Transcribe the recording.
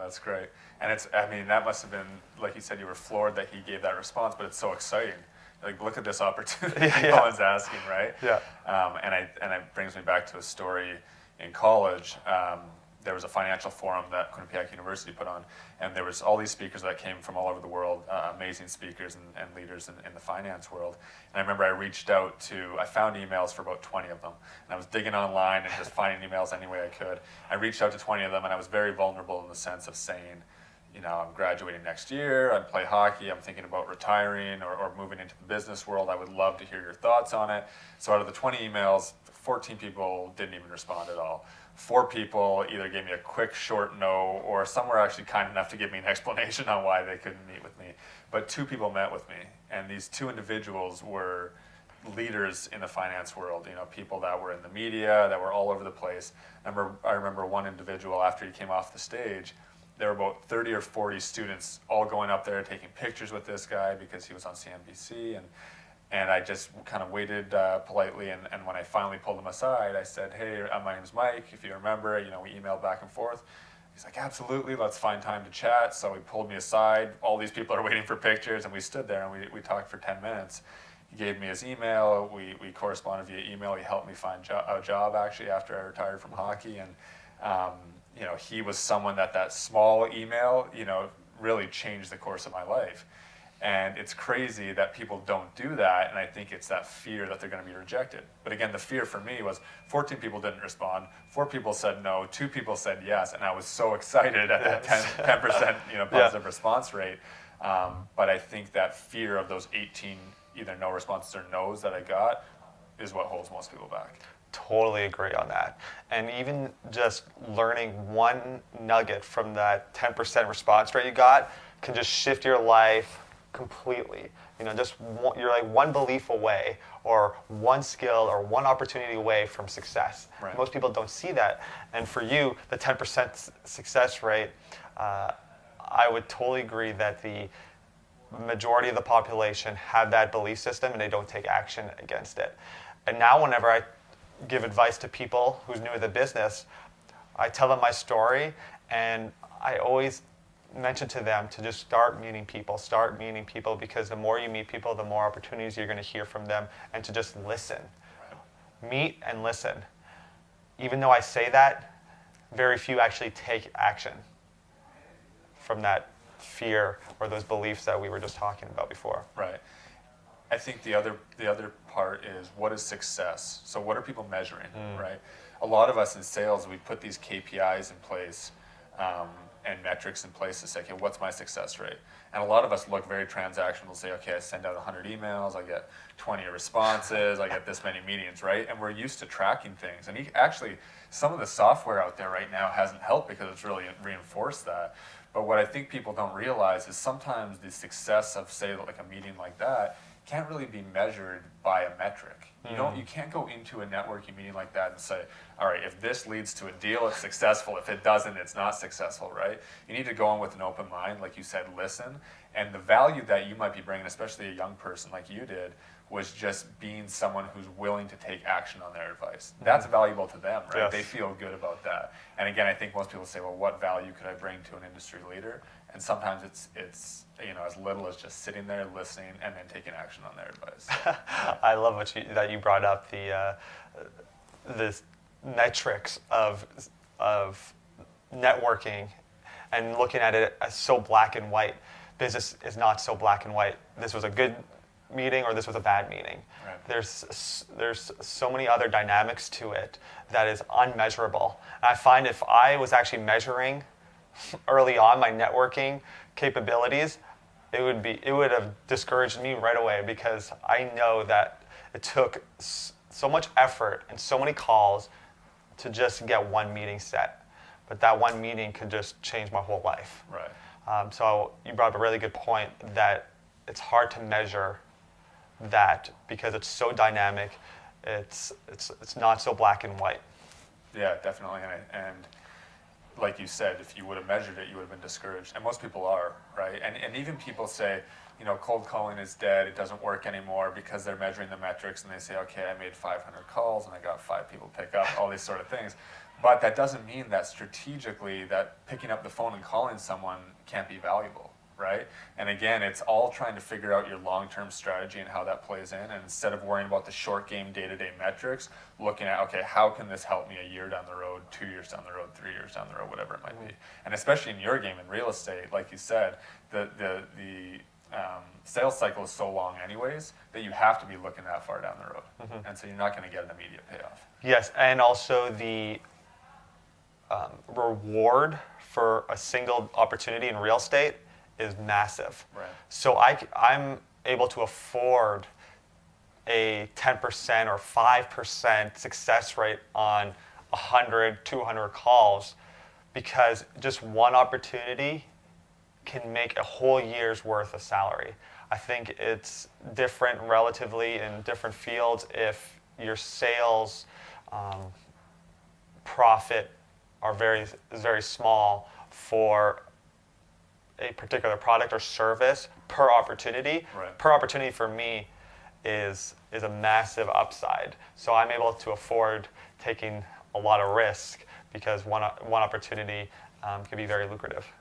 that's great. And that must have been, like you said, you were floored that he gave that response, but it's so exciting. Like, look at this opportunity no one's asking, right? Yeah. And it brings me back to a story in college. There was a financial forum that Quinnipiac University put on, and there was all these speakers that came from all over the world, amazing speakers and leaders in the finance world. And I remember I found emails for about 20 of them, and I was digging online and just finding emails any way I could. I reached out to 20 of them, and I was very vulnerable in the sense of saying, I'm graduating next year, I play hockey, I'm thinking about retiring or moving into the business world. I would love to hear your thoughts on it. So out of the 20 emails, 14 people didn't even respond at all. 4 people either gave me a quick, short no, or some were actually kind enough to give me an explanation on why they couldn't meet with me. But 2 people met with me, and these 2 individuals were leaders in the finance world, people that were in the media, that were all over the place. I remember one individual, after he came off the stage, there were about 30 or 40 students all going up there taking pictures with this guy because he was on CNBC, and I just kind of waited politely, and when I finally pulled him aside, I said, hey, my name's Mike, if you remember, we emailed back and forth. He's like, absolutely, let's find time to chat. So he pulled me aside. All these people are waiting for pictures, and we stood there and we talked for 10 minutes. He gave me his email, we corresponded via email. He helped me find a job actually after I retired from hockey, and he was someone that small email, really changed the course of my life. And it's crazy that people don't do that, and I think it's that fear that they're going to be rejected. But again, the fear for me was 14 people didn't respond, 4 people said no, 2 people said yes, and I was so excited at that 10% positive response rate. But I think that fear of those 18 either no responses or no's that I got is what holds most people back. Totally agree on that. And even just learning one nugget from that 10% response rate you got can just shift your life completely. You're like one belief away, or one skill or one opportunity away from success. Right. Most people don't see that. And for you, the 10% success rate, I would totally agree that the majority of the population have that belief system and they don't take action against it. And now whenever I give advice to people who's new to the business, I tell them my story, and I always mention to them to just start meeting people, because the more you meet people, the more opportunities you're going to hear from them, and to just listen. Meet and listen. Even though I say that, very few actually take action from that fear or those beliefs that we were just talking about before. Right. I think the other part is, what is success? So what are people measuring, right? A lot of us in sales, we put these KPIs in place and metrics in place to say, okay, what's my success rate? And a lot of us look very transactional, say, okay, I send out 100 emails, I get 20 responses, I get this many meetings, right? And we're used to tracking things. And actually, some of the software out there right now hasn't helped because it's really reinforced that. But what I think people don't realize is sometimes the success of, say, like a meeting like that can't really be measured by a metric. You can't go into a networking meeting like that and say, all right, if this leads to a deal, it's successful. If it doesn't, it's not successful, right? You need to go in with an open mind, like you said, listen. And the value that you might be bringing, especially a young person like you did, was just being someone who's willing to take action on their advice. That's valuable to them, right? Yes. They feel good about that. And again, I think most people say, well, what value could I bring to an industry leader? And sometimes it's as little as just sitting there listening and then taking action on their advice. I love that you brought up the metrics of networking and looking at it as so black and white. Business is not so black and white. This was a good meeting or this was a bad meeting. Right. There's so many other dynamics to it that is unmeasurable. And I find if I was actually measuring early on my networking capabilities, it would have discouraged me right away, because I know that it took so much effort and so many calls to just get one meeting set. But that one meeting could just change my whole life. Right. So you brought up a really good point that it's hard to measure that because it's so dynamic. It's not so black and white. Yeah, definitely. And like you said, if you would have measured it, you would have been discouraged. And most people are, right? And even people say, cold calling is dead, it doesn't work anymore, because they're measuring the metrics and they say, okay, I made 500 calls and I got 5 people pick up, all these sort of things. But that doesn't mean that strategically that picking up the phone and calling someone can't be valuable, right? And again, it's all trying to figure out your long-term strategy and how that plays in. And instead of worrying about the short game day-to-day metrics, looking at, okay, how can this help me a year down the road, 2 years down the road, 3 years down the road, whatever it might be. And especially in your game in real estate, like you said, the sales cycle is so long anyways that you have to be looking that far down the road. And so you're not going to get an immediate payoff. Yes, and also the reward for a single opportunity in real estate is massive. Right. So I'm able to afford a 10% or 5% success rate on 100, 200 calls because just one opportunity can make a whole year's worth of salary. I think it's different relatively in different fields if your sales profit is very small for a particular product or service per opportunity. Right. Per opportunity for me is a massive upside. So I'm able to afford taking a lot of risk because one opportunity can be very lucrative.